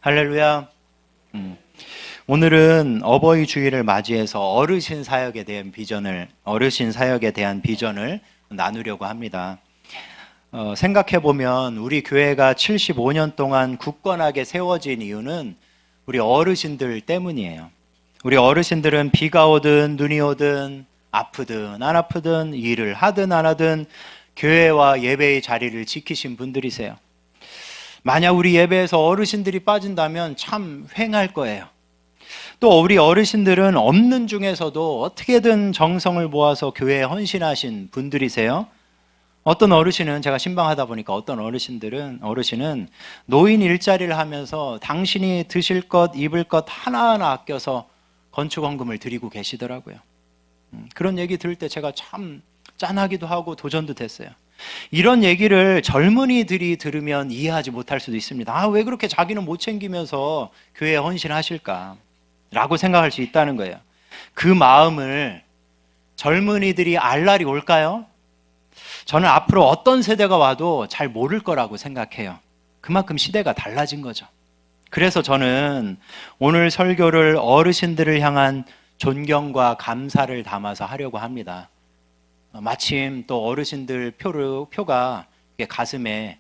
할렐루야. 오늘은 어버이 주일을 맞이해서 어르신 사역에 대한 비전을 나누려고 합니다. 생각해 보면 우리 교회가 75년 동안 굳건하게 세워진 이유는 우리 어르신들 때문이에요. 우리 어르신들은 비가 오든 눈이 오든 아프든 안 아프든 일을 하든 안 하든 교회와 예배의 자리를 지키신 분들이세요. 만약 우리 예배에서 어르신들이 빠진다면 참 휑할 거예요. 또 우리 어르신들은 없는 중에서도 어떻게든 정성을 모아서 교회에 헌신하신 분들이세요. 어떤 어르신은, 제가 신방하다 보니까 어떤 어르신은 노인 일자리를 하면서 당신이 드실 것, 입을 것 하나하나 아껴서 건축헌금을 드리고 계시더라고요. 그런 얘기 들을 때 제가 참 짠하기도 하고 도전도 됐어요. 이런 얘기를 젊은이들이 들으면 이해하지 못할 수도 있습니다. 왜 그렇게 자기는 못 챙기면서 교회에 헌신하실까? 라고 생각할 수 있다는 거예요. 그 마음을 젊은이들이 알 날이 올까요? 저는 앞으로 어떤 세대가 와도 잘 모를 거라고 생각해요. 그만큼 시대가 달라진 거죠. 그래서 저는 오늘 설교를 어르신들을 향한 존경과 감사를 담아서 하려고 합니다. 마침 또 어르신들 표가 가슴에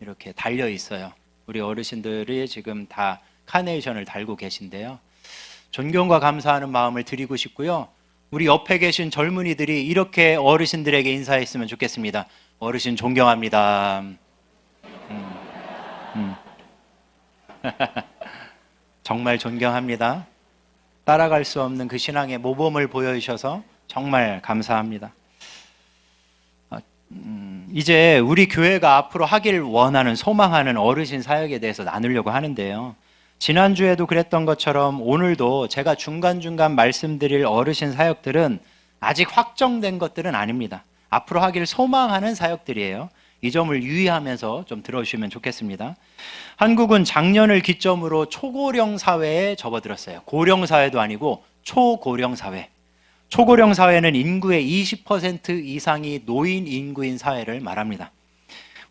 이렇게 달려 있어요. 우리 어르신들이 지금 다 카네이션을 달고 계신데요. 존경과 감사하는 마음을 드리고 싶고요. 우리 옆에 계신 젊은이들이 이렇게 어르신들에게 인사했으면 좋겠습니다. 어르신 존경합니다. 정말 존경합니다. 따라갈 수 없는 그 신앙의 모범을 보여주셔서 정말 감사합니다. 이제 우리 교회가 앞으로 하길 원하는, 소망하는 어르신 사역에 대해서 나누려고 하는데요. 지난주에도 그랬던 것처럼 오늘도 제가 중간중간 말씀드릴 어르신 사역들은 아직 확정된 것들은 아닙니다. 앞으로 하길 소망하는 사역들이에요. 이 점을 유의하면서 좀 들어주시면 좋겠습니다. 한국은 작년을 기점으로 초고령 사회에 접어들었어요. 고령 사회도 아니고 초고령 사회. 초고령 사회는 인구의 20% 이상이 노인 인구인 사회를 말합니다.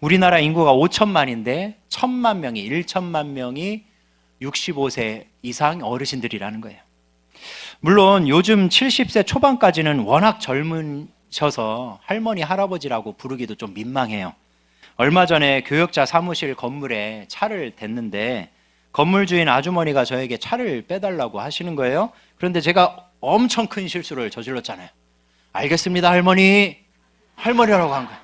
우리나라 인구가 5천만인데 1천만 명이 65세 이상 어르신들이라는 거예요. 물론 요즘 70세 초반까지는 워낙 젊으셔서 할머니, 할아버지라고 부르기도 좀 민망해요. 얼마 전에 교역자 사무실 건물에 차를 댔는데 건물 주인 아주머니가 저에게 차를 빼달라고 하시는 거예요. 그런데 제가 엄청 큰 실수를 저질렀잖아요. 알겠습니다, 할머니라고 한 거예요.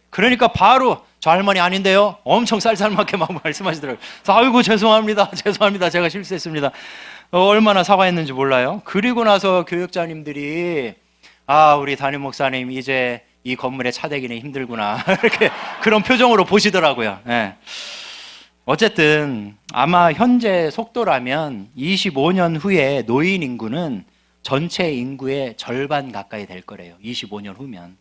그러니까 바로 저 할머니 아닌데요? 엄청 쌀쌀맞게 막 말씀하시더라고요. 아이고 죄송합니다. 제가 실수했습니다. 얼마나 사과했는지 몰라요. 그리고 나서 교역자님들이 우리 담임 목사님 이제 이 건물에 차 대기는 힘들구나 이렇게 그런 표정으로 보시더라고요. 네. 어쨌든 아마 현재 속도라면 25년 후에 노인 인구는 전체 인구의 절반 가까이 될 거래요. 25년 후면.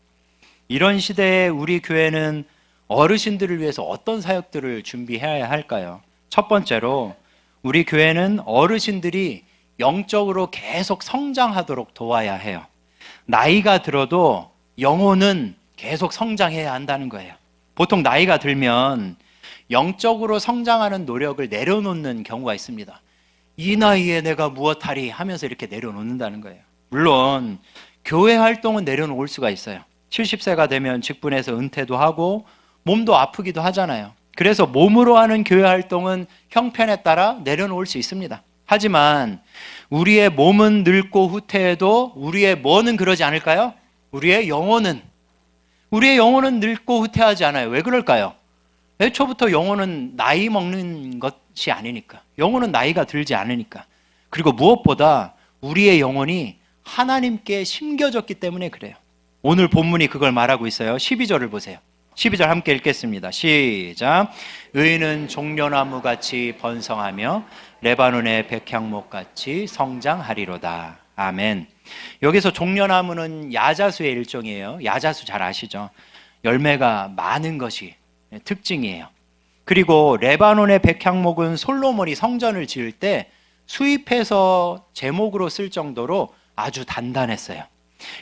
이런 시대에 우리 교회는 어르신들을 위해서 어떤 사역들을 준비해야 할까요? 첫 번째로 우리 교회는 어르신들이 영적으로 계속 성장하도록 도와야 해요. 나이가 들어도 영혼은 계속 성장해야 한다는 거예요. 보통 나이가 들면 영적으로 성장하는 노력을 내려놓는 경우가 있습니다. 이 나이에 내가 무엇하리 하면서 이렇게 내려놓는다는 거예요. 물론 교회 활동은 내려놓을 수가 있어요. 70세가 되면 직분에서 은퇴도 하고 몸도 아프기도 하잖아요. 그래서 몸으로 하는 교회 활동은 형편에 따라 내려놓을 수 있습니다. 하지만 우리의 몸은 늙고 후퇴해도 우리의 뭐는 그러지 않을까요? 우리의 영혼은 늙고 후퇴하지 않아요. 왜 그럴까요? 애초부터 영혼은 나이 먹는 것이 아니니까. 영혼은 나이가 들지 않으니까. 그리고 무엇보다 우리의 영혼이 하나님께 심겨졌기 때문에 그래요. 오늘 본문이 그걸 말하고 있어요. 12절을 보세요. 12절 함께 읽겠습니다. 시작. 의인은 종려나무같이 번성하며 레바논의 백향목같이 성장하리로다. 아멘. 여기서 종려나무는 야자수의 일종이에요. 야자수 잘 아시죠? 열매가 많은 것이 특징이에요. 그리고 레바논의 백향목은 솔로몬이 성전을 지을 때 수입해서 제목으로 쓸 정도로 아주 단단했어요.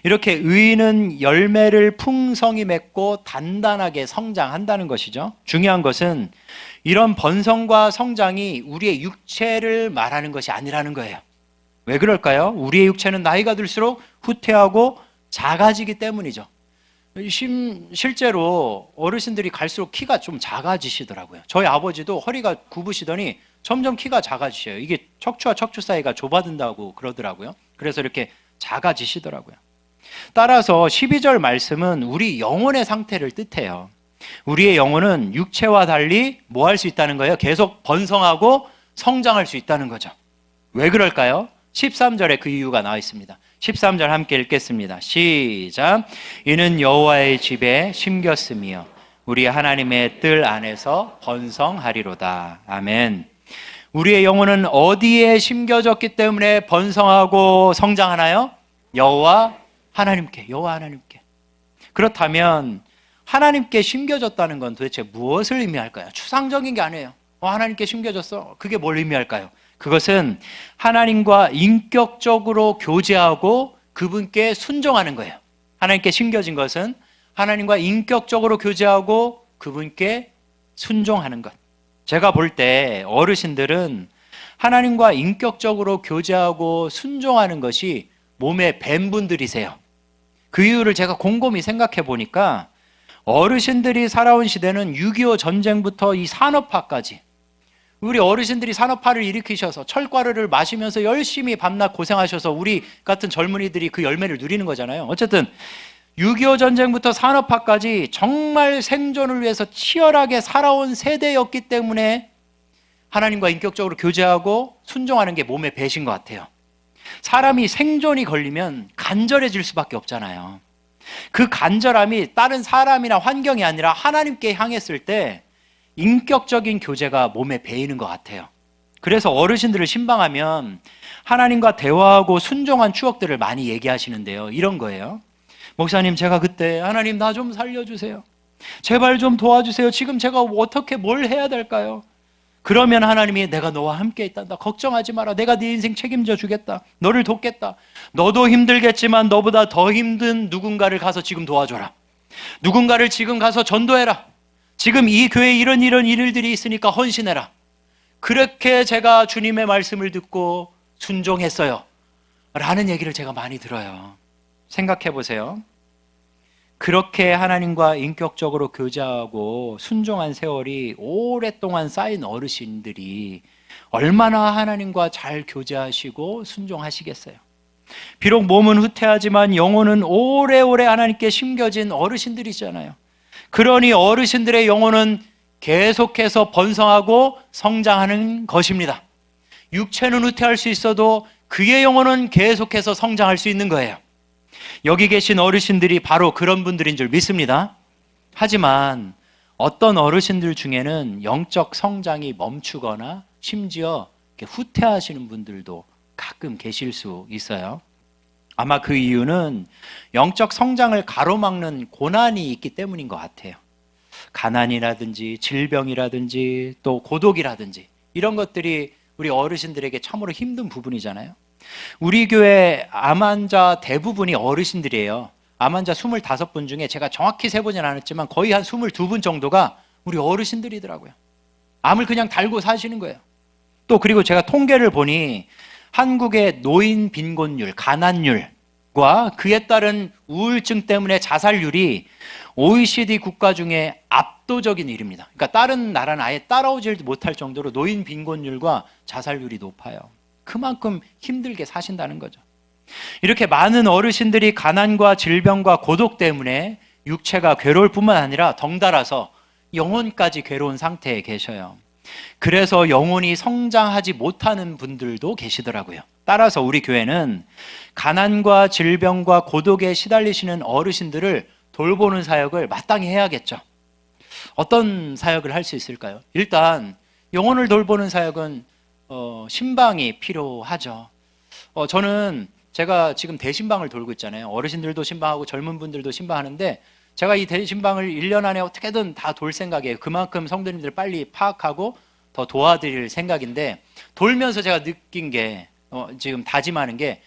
이렇게 의인은 열매를 풍성히 맺고 단단하게 성장한다는 것이죠. 중요한 것은 이런 번성과 성장이 우리의 육체를 말하는 것이 아니라는 거예요. 왜 그럴까요? 우리의 육체는 나이가 들수록 후퇴하고 작아지기 때문이죠. 실제로 어르신들이 갈수록 키가 좀 작아지시더라고요. 저희 아버지도 허리가 굽으시더니 점점 키가 작아지셔요. 이게 척추와 척추 사이가 좁아든다고 그러더라고요. 그래서 이렇게 작아지시더라고요. 따라서 12절 말씀은 우리 영혼의 상태를 뜻해요. 우리의 영혼은 육체와 달리 뭐 할 수 있다는 거예요? 계속 번성하고 성장할 수 있다는 거죠. 왜 그럴까요? 13절에 그 이유가 나와 있습니다. 13절 함께 읽겠습니다. 시작. 이는 여호와의 집에 심겼으며 우리 하나님의 뜰 안에서 번성하리로다. 아멘. 우리의 영혼은 어디에 심겨졌기 때문에 번성하고 성장하나요? 여호와 하나님께. 그렇다면 하나님께 심겨졌다는 건 도대체 무엇을 의미할까요? 추상적인 게 아니에요. 하나님께 심겨졌어. 그게 뭘 의미할까요? 그것은 하나님과 인격적으로 교제하고 그분께 순종하는 거예요. 하나님께 심겨진 것은 하나님과 인격적으로 교제하고 그분께 순종하는 것. 제가 볼 때 어르신들은 하나님과 인격적으로 교제하고 순종하는 것이 몸에 밴 분들이세요. 그 이유를 제가 곰곰이 생각해 보니까 어르신들이 살아온 시대는 6.25 전쟁부터 이 산업화까지 우리 어르신들이 산업화를 일으키셔서 철가루를 마시면서 열심히 밤낮 고생하셔서 우리 같은 젊은이들이 그 열매를 누리는 거잖아요. 어쨌든 6.25 전쟁부터 산업화까지 정말 생존을 위해서 치열하게 살아온 세대였기 때문에 하나님과 인격적으로 교제하고 순종하는 게 몸에 배신 것 같아요. 사람이 생존이 걸리면 간절해질 수밖에 없잖아요. 그 간절함이 다른 사람이나 환경이 아니라 하나님께 향했을 때 인격적인 교제가 몸에 배이는 것 같아요. 그래서 어르신들을 신방하면 하나님과 대화하고 순종한 추억들을 많이 얘기하시는데요. 이런 거예요. 목사님, 제가 그때 하나님 나 좀 살려주세요. 제발 좀 도와주세요. 지금 제가 어떻게 뭘 해야 될까요? 그러면 하나님이 내가 너와 함께 있단다. 걱정하지 마라. 내가 네 인생 책임져 주겠다. 너를 돕겠다. 너도 힘들겠지만 너보다 더 힘든 누군가를 가서 지금 도와줘라. 누군가를 지금 가서 전도해라. 지금 이 교회에 이런 일들이 있으니까 헌신해라. 그렇게 제가 주님의 말씀을 듣고 순종했어요. 라는 얘기를 제가 많이 들어요. 생각해 보세요. 그렇게 하나님과 인격적으로 교제하고 순종한 세월이 오랫동안 쌓인 어르신들이 얼마나 하나님과 잘 교제하시고 순종하시겠어요. 비록 몸은 후퇴하지만 영혼은 오래오래 하나님께 심겨진 어르신들이잖아요. 그러니 어르신들의 영혼은 계속해서 번성하고 성장하는 것입니다. 육체는 후퇴할 수 있어도 그의 영혼은 계속해서 성장할 수 있는 거예요. 여기 계신 어르신들이 바로 그런 분들인 줄 믿습니다. 하지만 어떤 어르신들 중에는 영적 성장이 멈추거나 심지어 후퇴하시는 분들도 가끔 계실 수 있어요. 아마 그 이유는 영적 성장을 가로막는 고난이 있기 때문인 것 같아요. 가난이라든지 질병이라든지 또 고독이라든지 이런 것들이 우리 어르신들에게 참으로 힘든 부분이잖아요. 우리 교회 암 환자 대부분이 어르신들이에요. 암 환자 25분 중에 제가 정확히 세보진 않았지만 거의 한 22분 정도가 우리 어르신들이더라고요. 암을 그냥 달고 사시는 거예요. 또 그리고 제가 통계를 보니 한국의 노인 빈곤율, 가난율과 그에 따른 우울증 때문에 자살률이 OECD 국가 중에 압도적인 일입니다. 그러니까 다른 나라는 아예 따라오지 못할 정도로 노인 빈곤율과 자살률이 높아요. 그만큼 힘들게 사신다는 거죠. 이렇게 많은 어르신들이 가난과 질병과 고독 때문에 육체가 괴로울 뿐만 아니라 덩달아서 영혼까지 괴로운 상태에 계셔요. 그래서 영혼이 성장하지 못하는 분들도 계시더라고요. 따라서 우리 교회는 가난과 질병과 고독에 시달리시는 어르신들을 돌보는 사역을 마땅히 해야겠죠. 어떤 사역을 할 수 있을까요? 일단 영혼을 돌보는 사역은 신방이 필요하죠. 저는 제가 지금 대신방을 돌고 있잖아요. 어르신들도 신방하고 젊은 분들도 신방하는데 제가 이 대신방을 1년 안에 어떻게든 다 돌 생각이에요. 그만큼 성도님들 빨리 파악하고 더 도와드릴 생각인데 돌면서 제가 느낀 게 지금 다짐하는 게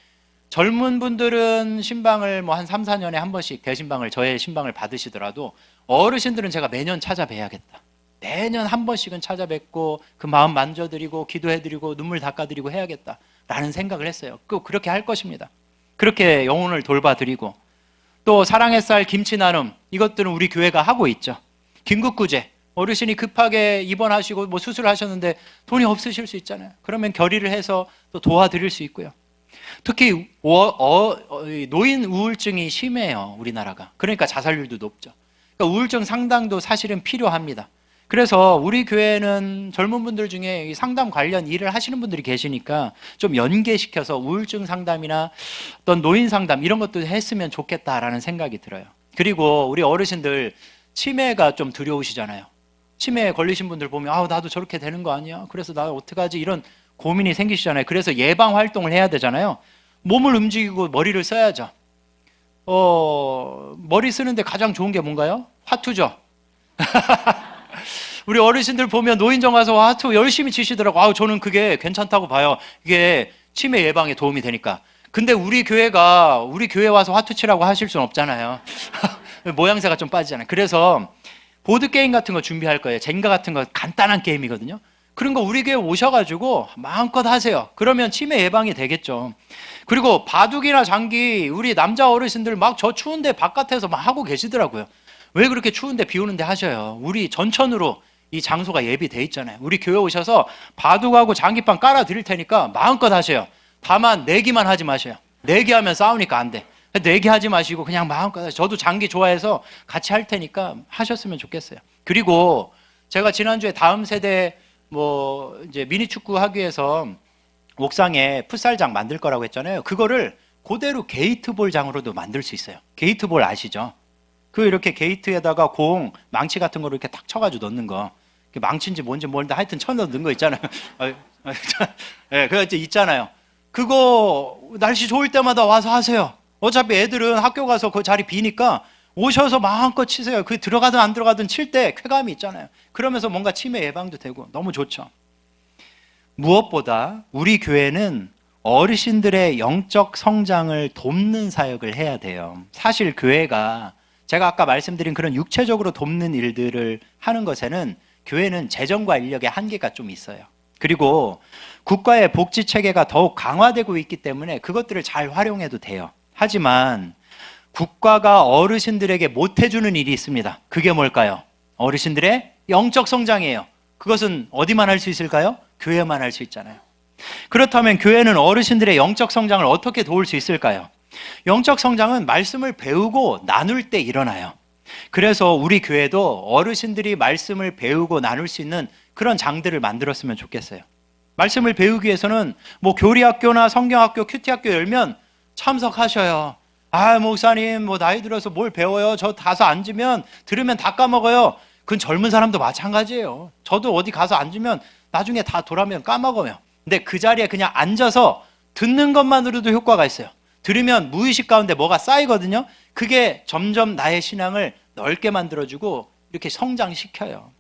젊은 분들은 신방을 뭐 한 3, 4년에 한 번씩 대신방을 저의 신방을 받으시더라도 어르신들은 제가 매년 찾아뵈야겠다. 매년 한 번씩은 찾아뵙고 그 마음 만져드리고 기도해드리고 눈물 닦아드리고 해야겠다라는 생각을 했어요. 그렇게 할 것입니다. 그렇게 영혼을 돌봐드리고, 또 사랑의 쌀 김치 나눔, 이것들은 우리 교회가 하고 있죠. 긴급구제, 어르신이 급하게 입원하시고 뭐 수술하셨는데 돈이 없으실 수 있잖아요. 그러면 결의를 해서 또 도와드릴 수 있고요. 특히 노인 우울증이 심해요, 우리나라가. 그러니까 자살률도 높죠. 그러니까 우울증 상담도 사실은 필요합니다. 그래서 우리 교회는 젊은 분들 중에 상담 관련 일을 하시는 분들이 계시니까 좀 연계시켜서 우울증 상담이나 어떤 노인 상담 이런 것도 했으면 좋겠다라는 생각이 들어요. 그리고 우리 어르신들 치매가 좀 두려우시잖아요. 치매에 걸리신 분들 보면 나도 저렇게 되는 거 아니야? 그래서 나 어떡하지? 이런 고민이 생기시잖아요. 그래서 예방 활동을 해야 되잖아요. 몸을 움직이고 머리를 써야죠. 머리 쓰는데 가장 좋은 게 뭔가요? 화투죠. 우리 어르신들 보면 노인정 가서 화투 열심히 치시더라고. 저는 그게 괜찮다고 봐요. 이게 치매 예방에 도움이 되니까. 근데 우리 교회 와서 화투 치라고 하실 수는 없잖아요. 모양새가 좀 빠지잖아요. 그래서 보드게임 같은 거 준비할 거예요. 젠가 같은 거 간단한 게임이거든요. 그런 거 우리 교회 오셔가지고 마음껏 하세요. 그러면 치매 예방이 되겠죠. 그리고 바둑이나 장기, 우리 남자 어르신들 막 저 추운데 바깥에서 막 하고 계시더라고요. 왜 그렇게 추운데 비 오는데 하셔요? 우리 전천으로 이 장소가 예비돼 있잖아요. 우리 교회 오셔서 바둑하고 장기판 깔아 드릴 테니까 마음껏 하세요. 다만 내기만 하지 마세요. 내기하면 싸우니까 안 돼. 내기하지 마시고 그냥 마음껏 하세요. 저도 장기 좋아해서 같이 할 테니까 하셨으면 좋겠어요. 그리고 제가 지난주에 다음 세대 이제 미니 축구 하기 위해서 옥상에 풋살장 만들 거라고 했잖아요. 그거를 그대로 게이트볼장으로도 만들 수 있어요. 게이트볼 아시죠? 이렇게 게이트에다가 공, 망치 같은 거를 이렇게 탁 쳐가지고 넣는 거. 망치인지 뭔지 모르는데 하여튼 쳐 넣는 거 있잖아요. 네, 그거 이제 있잖아요. 그거 날씨 좋을 때마다 와서 하세요. 어차피 애들은 학교 가서 그 자리 비니까 오셔서 마음껏 치세요. 들어가든 안 들어가든 칠 때 쾌감이 있잖아요. 그러면서 뭔가 치매 예방도 되고 너무 좋죠. 무엇보다 우리 교회는 어르신들의 영적 성장을 돕는 사역을 해야 돼요. 사실 교회가 제가 아까 말씀드린 그런 육체적으로 돕는 일들을 하는 것에는 교회는 재정과 인력의 한계가 좀 있어요. 그리고 국가의 복지 체계가 더욱 강화되고 있기 때문에 그것들을 잘 활용해도 돼요. 하지만 국가가 어르신들에게 못 해주는 일이 있습니다. 그게 뭘까요? 어르신들의 영적 성장이에요. 그것은 어디만 할 수 있을까요? 교회만 할 수 있잖아요. 그렇다면 교회는 어르신들의 영적 성장을 어떻게 도울 수 있을까요? 영적 성장은 말씀을 배우고 나눌 때 일어나요. 그래서 우리 교회도 어르신들이 말씀을 배우고 나눌 수 있는 그런 장들을 만들었으면 좋겠어요. 말씀을 배우기 위해서는 교리학교나 성경학교, 큐티학교 열면 참석하셔요. 목사님 나이 들어서 뭘 배워요? 저 가서 앉으면 들으면 다 까먹어요. 그건 젊은 사람도 마찬가지예요. 저도 어디 가서 앉으면 나중에 다 돌아오면 까먹어요. 근데 그 자리에 그냥 앉아서 듣는 것만으로도 효과가 있어요. 들으면 무의식 가운데 뭐가 쌓이거든요. 그게 점점 나의 신앙을 넓게 만들어주고 이렇게 성장시켜요.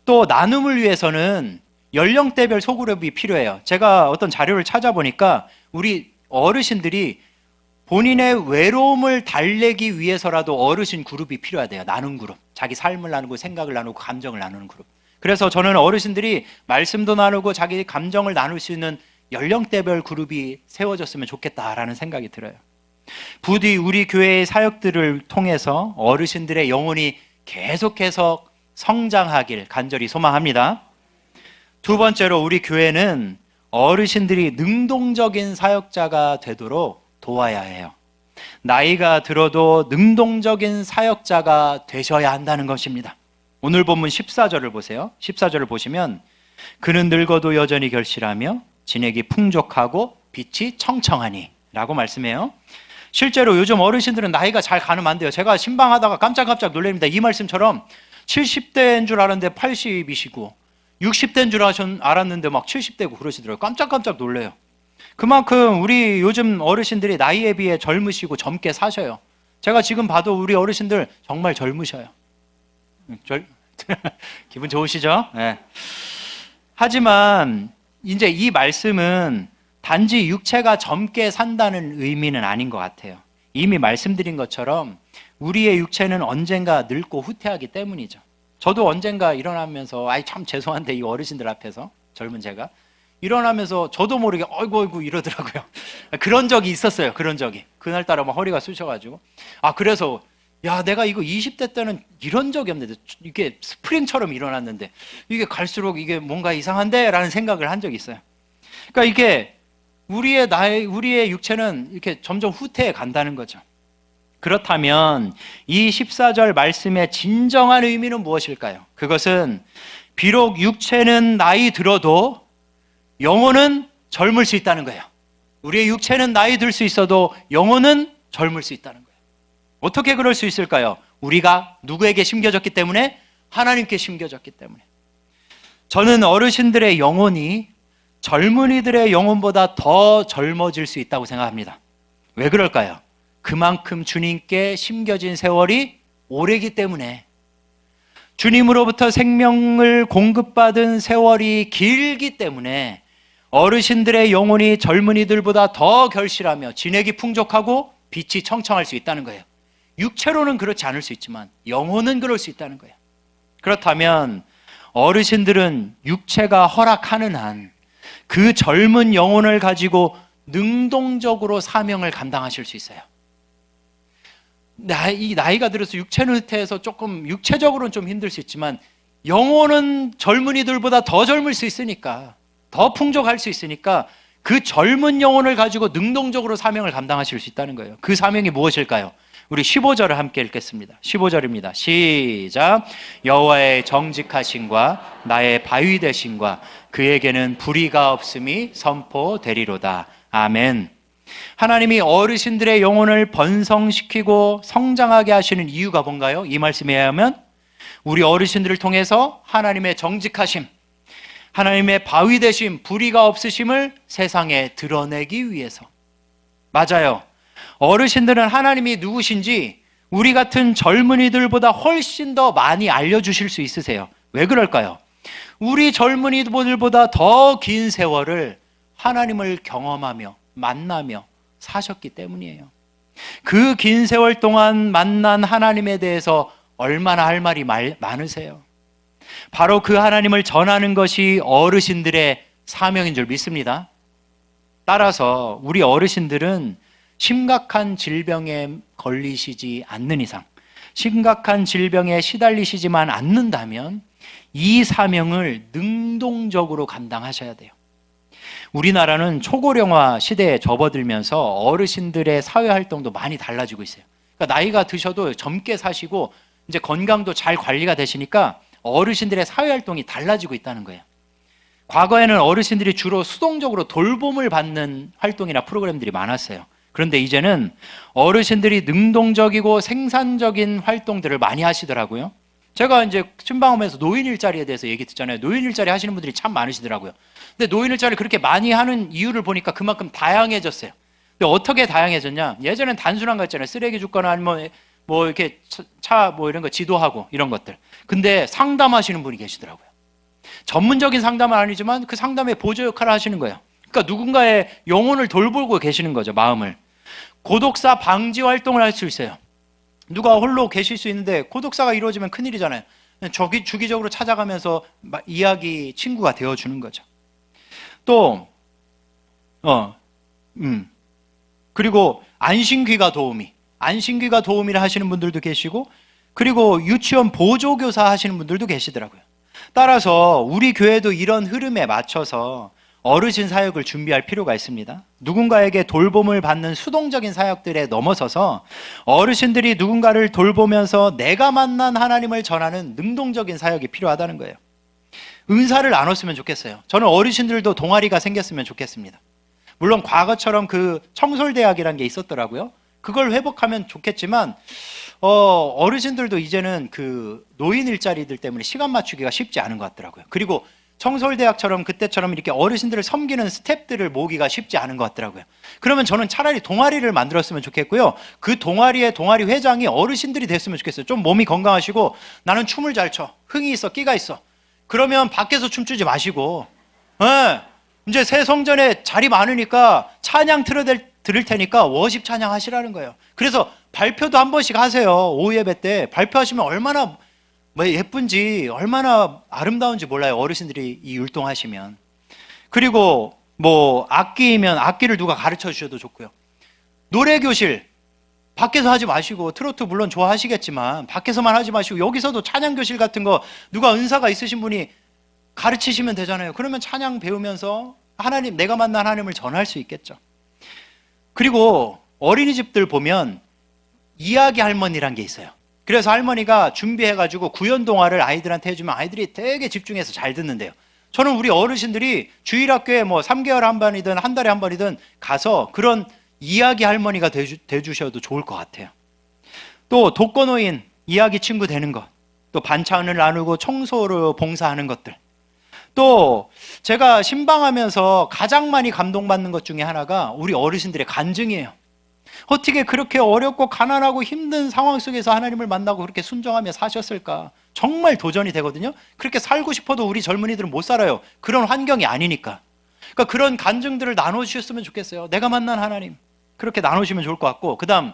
또 나눔을 위해서는 연령대별 소그룹이 필요해요. 제가 어떤 자료를 찾아보니까 우리 어르신들이 본인의 외로움을 달래기 위해서라도 어르신 그룹이 필요하대요. 나눔 그룹. 자기 삶을 나누고 생각을 나누고 감정을 나누는 그룹. 그래서 저는 어르신들이 말씀도 나누고 자기 감정을 나눌 수 있는 연령대별 그룹이 세워졌으면 좋겠다라는 생각이 들어요. 부디 우리 교회의 사역들을 통해서 어르신들의 영혼이 계속해서 성장하길 간절히 소망합니다. 두 번째로 우리 교회는 어르신들이 능동적인 사역자가 되도록 도와야 해요. 나이가 들어도 능동적인 사역자가 되셔야 한다는 것입니다. 오늘 본문 14절을 보세요. 14절을 보시면 그는 늙어도 여전히 결실하며 진액이 풍족하고 빛이 청청하니 라고 말씀해요. 실제로 요즘 어르신들은 나이가 잘 가늠 안 돼요. 제가 신방하다가 깜짝깜짝 놀랍니다. 이 말씀처럼 70대인 줄 알았는데 80이시고 60대인 줄 알았는데 막 70대고 그러시더라고요. 깜짝깜짝 놀래요. 그만큼 우리 요즘 어르신들이 나이에 비해 젊으시고 젊게 사셔요. 제가 지금 봐도 우리 어르신들 정말 젊으셔요. 기분 좋으시죠? 네. 하지만 이제 이 말씀은 단지 육체가 젊게 산다는 의미는 아닌 것 같아요. 이미 말씀드린 것처럼 우리의 육체는 언젠가 늙고 후퇴하기 때문이죠. 저도 언젠가 일어나면서 아이 참 죄송한데 이 어르신들 앞에서 젊은 제가 일어나면서 저도 모르게 어이구 이러더라고요. 그런 적이 있었어요. 그런 적이. 그날따라 막 허리가 쑤셔가지고 그래서 야 내가 이거 20대 때는 이런 적이 없는데 이게 스프링처럼 일어났는데 이게 갈수록 이게 뭔가 이상한데 라는 생각을 한 적이 있어요. 그러니까 이게 우리의 육체는 이렇게 점점 후퇴해 간다는 거죠. 그렇다면 이 14절 말씀의 진정한 의미는 무엇일까요? 그것은 비록 육체는 나이 들어도 영혼은 젊을 수 있다는 거예요. 우리의 육체는 나이 들 수 있어도 영혼은 젊을 수 있다는 거예요. 어떻게 그럴 수 있을까요? 우리가 누구에게 심겨졌기 때문에? 하나님께 심겨졌기 때문에. 저는 어르신들의 영혼이 젊은이들의 영혼보다 더 젊어질 수 있다고 생각합니다. 왜 그럴까요? 그만큼 주님께 심겨진 세월이 오래기 때문에, 주님으로부터 생명을 공급받은 세월이 길기 때문에 어르신들의 영혼이 젊은이들보다 더 결실하며 진액이 풍족하고 빛이 청청할 수 있다는 거예요. 육체로는 그렇지 않을 수 있지만 영혼은 그럴 수 있다는 거예요. 그렇다면 어르신들은 육체가 허락하는 한 그 젊은 영혼을 가지고 능동적으로 사명을 감당하실 수 있어요. 나이가 들어서 육체는 후퇴해서 조금 육체적으로는 좀 힘들 수 있지만 영혼은 젊은이들보다 더 젊을 수 있으니까, 더 풍족할 수 있으니까 그 젊은 영혼을 가지고 능동적으로 사명을 감당하실 수 있다는 거예요. 그 사명이 무엇일까요? 우리 15절을 함께 읽겠습니다. 15절입니다. 시작. 여호와의 정직하심과 나의 바위 되심과 그에게는 불의가 없음이 선포되리로다. 아멘. 하나님이 어르신들의 영혼을 번성시키고 성장하게 하시는 이유가 뭔가요? 이 말씀에 의하면 우리 어르신들을 통해서 하나님의 정직하심, 하나님의 바위 되심, 불의가 없으심을 세상에 드러내기 위해서. 맞아요. 어르신들은 하나님이 누구신지 우리 같은 젊은이들보다 훨씬 더 많이 알려주실 수 있으세요. 왜 그럴까요? 우리 젊은이들보다 더 긴 세월을 하나님을 경험하며 만나며 사셨기 때문이에요. 그 긴 세월 동안 만난 하나님에 대해서 얼마나 할 말이 많으세요. 바로 그 하나님을 전하는 것이 어르신들의 사명인 줄 믿습니다. 따라서 우리 어르신들은 심각한 질병에 걸리시지 않는 이상, 심각한 질병에 시달리시지만 않는다면 이 사명을 능동적으로 감당하셔야 돼요. 우리나라는 초고령화 시대에 접어들면서 어르신들의 사회활동도 많이 달라지고 있어요. 그러니까 나이가 드셔도 젊게 사시고 이제 건강도 잘 관리가 되시니까 어르신들의 사회활동이 달라지고 있다는 거예요. 과거에는 어르신들이 주로 수동적으로 돌봄을 받는 활동이나 프로그램들이 많았어요. 그런데 이제는 어르신들이 능동적이고 생산적인 활동들을 많이 하시더라고요. 제가 이제 춘방홈에서 노인 일자리에 대해서 얘기 듣잖아요. 노인 일자리 하시는 분들이 참 많으시더라고요. 근데 노인 일자리를 그렇게 많이 하는 이유를 보니까 그만큼 다양해졌어요. 근데 어떻게 다양해졌냐? 예전엔 단순한 거 있잖아요. 쓰레기 줍거나 아니면 뭐 이렇게 차 뭐 이런 거 지도하고 이런 것들. 근데 상담하시는 분이 계시더라고요. 전문적인 상담은 아니지만 그 상담의 보조 역할을 하시는 거예요. 그러니까 누군가의 영혼을 돌보고 계시는 거죠, 마음을. 고독사 방지 활동을 할 수 있어요. 누가 홀로 계실 수 있는데 고독사가 이루어지면 큰일이잖아요. 주기적으로 찾아가면서 이야기 친구가 되어주는 거죠. 또 그리고 안심귀가 도우미를 하시는 분들도 계시고, 그리고 유치원 보조교사 하시는 분들도 계시더라고요. 따라서 우리 교회도 이런 흐름에 맞춰서 어르신 사역을 준비할 필요가 있습니다. 누군가에게 돌봄을 받는 수동적인 사역들에 넘어서서 어르신들이 누군가를 돌보면서 내가 만난 하나님을 전하는 능동적인 사역이 필요하다는 거예요. 은사를 나눴으면 좋겠어요. 저는 어르신들도 동아리가 생겼으면 좋겠습니다. 물론 과거처럼 그 청솔대학이라는 게 있었더라고요. 그걸 회복하면 좋겠지만 어르신들도 이제는 그 노인 일자리들 때문에 시간 맞추기가 쉽지 않은 것 같더라고요. 그리고 청솔대학처럼 그때처럼 이렇게 어르신들을 섬기는 스태프들을 모으기가 쉽지 않은 것 같더라고요. 그러면 저는 차라리 동아리를 만들었으면 좋겠고요. 그 동아리의 동아리 회장이 어르신들이 됐으면 좋겠어요. 좀 몸이 건강하시고 나는 춤을 잘 춰, 흥이 있어, 끼가 있어. 그러면 밖에서 춤추지 마시고 이제 새 성전에 자리 많으니까 찬양 들을 테니까 워십 찬양 하시라는 거예요. 그래서 발표도 한 번씩 하세요. 오후 예배 때 발표하시면 얼마나 뭐 예쁜지 얼마나 아름다운지 몰라요. 어르신들이 이 율동하시면. 그리고 뭐 악기면 악기를 누가 가르쳐 주셔도 좋고요. 노래 교실 밖에서 하지 마시고, 트로트 물론 좋아하시겠지만 밖에서만 하지 마시고 여기서도 찬양 교실 같은 거 누가 은사가 있으신 분이 가르치시면 되잖아요. 그러면 찬양 배우면서 하나님, 내가 만난 하나님을 전할 수 있겠죠. 그리고 어린이집들 보면 이야기 할머니란 게 있어요. 그래서 할머니가 준비해가지고 구연 동화를 아이들한테 해주면 아이들이 되게 집중해서 잘 듣는데요. 저는 우리 어르신들이 주일학교에 뭐 3개월 한 번이든 한 달에 한 번이든 가서 그런 이야기 할머니가 돼주셔도 좋을 것 같아요. 또 독거노인 이야기 친구 되는 것, 또 반찬을 나누고 청소로 봉사하는 것들, 또 제가 신방하면서 가장 많이 감동받는 것 중에 하나가 우리 어르신들의 간증이에요. 어떻게 그렇게 어렵고 가난하고 힘든 상황 속에서 하나님을 만나고 그렇게 순종하며 사셨을까? 정말 도전이 되거든요. 그렇게 살고 싶어도 우리 젊은이들은 못 살아요. 그런 환경이 아니니까. 그러니까 그런 간증들을 나눠주셨으면 좋겠어요. 내가 만난 하나님, 그렇게 나누시면 좋을 것 같고, 그 다음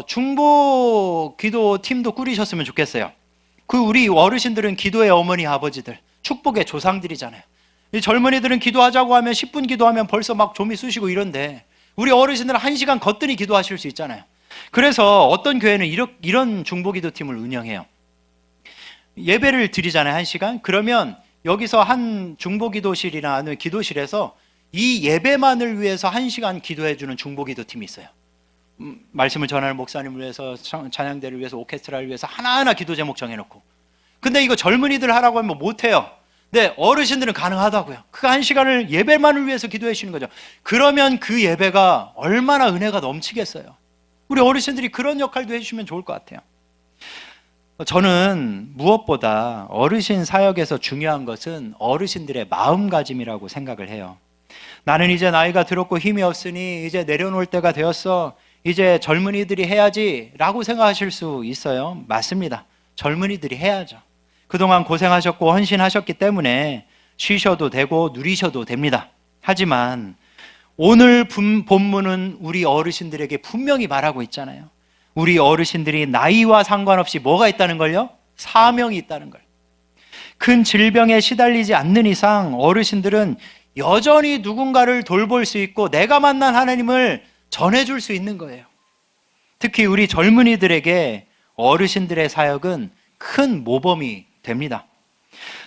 중보 기도 팀도 꾸리셨으면 좋겠어요. 그 우리 어르신들은 기도의 어머니 아버지들, 축복의 조상들이잖아요. 이 젊은이들은 기도하자고 하면 10분 기도하면 벌써 막 좀이 쑤시고 이런데, 우리 어르신들은 1시간 거뜬히 기도하실 수 있잖아요. 그래서 어떤 교회는 이런 중보기도팀을 운영해요. 예배를 드리잖아요, 1시간. 그러면 여기서 한 중보기도실이나 아니면 기도실에서 이 예배만을 위해서 1시간 기도해주는 중보기도팀이 있어요. 말씀을 전하는 목사님을 위해서, 찬양대를 위해서, 오케스트라를 위해서 하나하나 기도 제목 정해놓고. 근데 이거 젊은이들 하라고 하면 못해요. 네, 어르신들은 가능하다고요. 그 1시간을 예배만을 위해서 기도해 주시는 거죠. 그러면 그 예배가 얼마나 은혜가 넘치겠어요. 우리 어르신들이 그런 역할도 해주시면 좋을 것 같아요. 저는 무엇보다 어르신 사역에서 중요한 것은 어르신들의 마음가짐이라고 생각을 해요. 나는 이제 나이가 들었고 힘이 없으니 이제 내려놓을 때가 되었어, 이제 젊은이들이 해야지 라고 생각하실 수 있어요. 맞습니다. 젊은이들이 해야죠. 그동안 고생하셨고 헌신하셨기 때문에 쉬셔도 되고 누리셔도 됩니다. 하지만 오늘 본문은 우리 어르신들에게 분명히 말하고 있잖아요. 우리 어르신들이 나이와 상관없이 뭐가 있다는 걸요? 사명이 있다는 걸. 큰 질병에 시달리지 않는 이상 어르신들은 여전히 누군가를 돌볼 수 있고 내가 만난 하나님을 전해줄 수 있는 거예요. 특히 우리 젊은이들에게 어르신들의 사역은 큰 모범이 됩니다.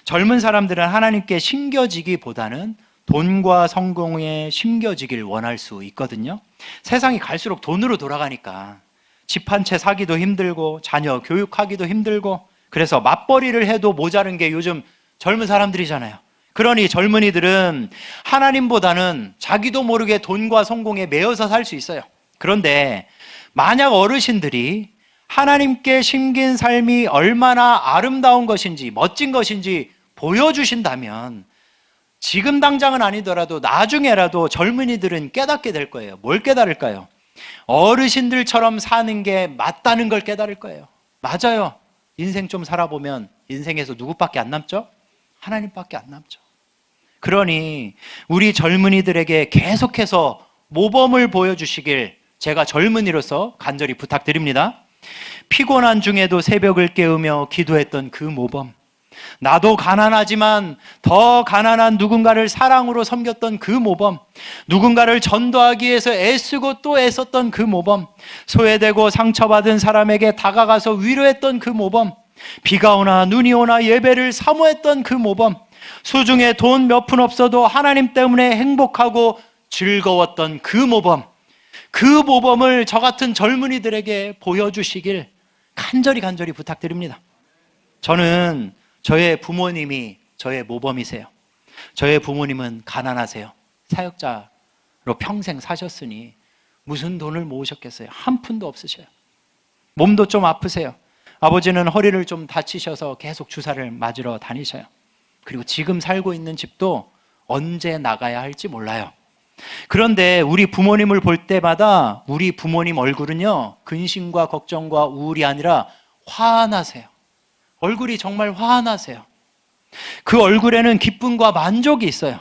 젊은 사람들은 하나님께 심겨지기보다는 돈과 성공에 심겨지길 원할 수 있거든요. 세상이 갈수록 돈으로 돌아가니까 집 한 채 사기도 힘들고 자녀 교육하기도 힘들고, 그래서 맞벌이를 해도 모자른 게 요즘 젊은 사람들이잖아요. 그러니 젊은이들은 하나님보다는 자기도 모르게 돈과 성공에 매여서 살 수 있어요. 그런데 만약 어르신들이 하나님께 심긴 삶이 얼마나 아름다운 것인지 멋진 것인지 보여주신다면 지금 당장은 아니더라도 나중에라도 젊은이들은 깨닫게 될 거예요. 뭘 깨달을까요? 어르신들처럼 사는 게 맞다는 걸 깨달을 거예요. 맞아요. 인생 좀 살아보면 인생에서 누구밖에 안 남죠? 하나님밖에 안 남죠. 그러니 우리 젊은이들에게 계속해서 모범을 보여주시길 제가 젊은이로서 간절히 부탁드립니다. 피곤한 중에도 새벽을 깨우며 기도했던 그 모범, 나도 가난하지만 더 가난한 누군가를 사랑으로 섬겼던 그 모범, 누군가를 전도하기 위해서 애쓰고 또 애썼던 그 모범, 소외되고 상처받은 사람에게 다가가서 위로했던 그 모범, 비가 오나 눈이 오나 예배를 사모했던 그 모범, 수중에 돈 몇 푼 없어도 하나님 때문에 행복하고 즐거웠던 그 모범, 그 모범을 저 같은 젊은이들에게 보여주시길 간절히 부탁드립니다. 저는 저의 부모님이 저의 모범이세요. 저의 부모님은 가난하세요. 사역자로 평생 사셨으니 무슨 돈을 모으셨겠어요? 한 푼도 없으셔요. 몸도 좀 아프세요. 아버지는 허리를 좀 다치셔서 계속 주사를 맞으러 다니셔요. 그리고 지금 살고 있는 집도 언제 나가야 할지 몰라요. 그런데 우리 부모님을 볼 때마다 우리 부모님 얼굴은요, 근심과 걱정과 우울이 아니라 환하세요. 얼굴이 정말 환하세요. 그 얼굴에는 기쁨과 만족이 있어요.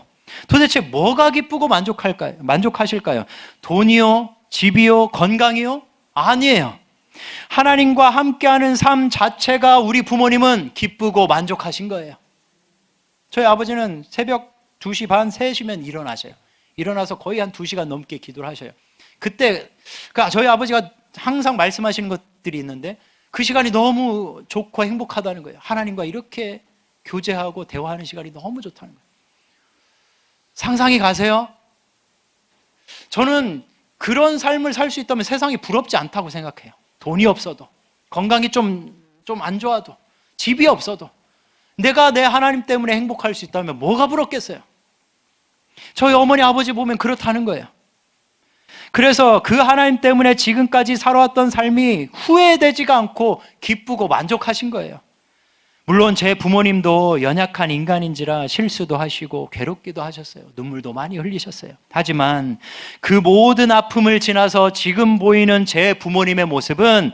도대체 뭐가 기쁘고 만족하실까요? 돈이요? 집이요? 건강이요? 아니에요. 하나님과 함께하는 삶 자체가 우리 부모님은 기쁘고 만족하신 거예요. 저희 아버지는 새벽 2시 반, 3시면 일어나셔요. 일어나서 거의 한 2시간 넘게 기도를 하셔요. 그때 그러니까 저희 아버지가 항상 말씀하시는 것들이 있는데 그 시간이 너무 좋고 행복하다는 거예요. 하나님과 이렇게 교제하고 대화하는 시간이 너무 좋다는 거예요. 상상이 가세요? 저는 그런 삶을 살 수 있다면 세상이 부럽지 않다고 생각해요. 돈이 없어도, 건강이 좀 안 좋아도, 집이 없어도 내가 내 하나님 때문에 행복할 수 있다면 뭐가 부럽겠어요? 저희 어머니 아버지 보면 그렇다는 거예요. 그래서 그 하나님 때문에 지금까지 살아왔던 삶이 후회되지가 않고 기쁘고 만족하신 거예요. 물론 제 부모님도 연약한 인간인지라 실수도 하시고 괴롭기도 하셨어요. 눈물도 많이 흘리셨어요. 하지만 그 모든 아픔을 지나서 지금 보이는 제 부모님의 모습은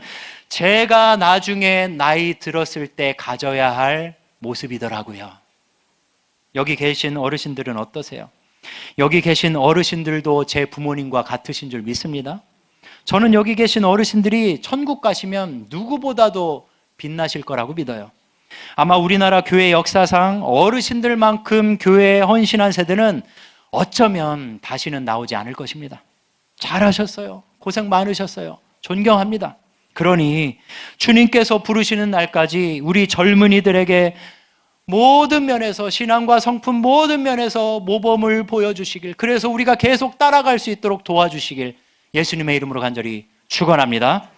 제가 나중에 나이 들었을 때 가져야 할 모습이더라고요. 여기 계신 어르신들은 어떠세요? 여기 계신 어르신들도 제 부모님과 같으신 줄 믿습니다. 저는 여기 계신 어르신들이 천국 가시면 누구보다도 빛나실 거라고 믿어요. 아마 우리나라 교회 역사상 어르신들만큼 교회에 헌신한 세대는 어쩌면 다시는 나오지 않을 것입니다. 잘하셨어요. 고생 많으셨어요. 존경합니다. 그러니 주님께서 부르시는 날까지 우리 젊은이들에게 모든 면에서 신앙과 성품 모든 면에서 모범을 보여주시길, 그래서 우리가 계속 따라갈 수 있도록 도와주시길 예수님의 이름으로 간절히 축원합니다.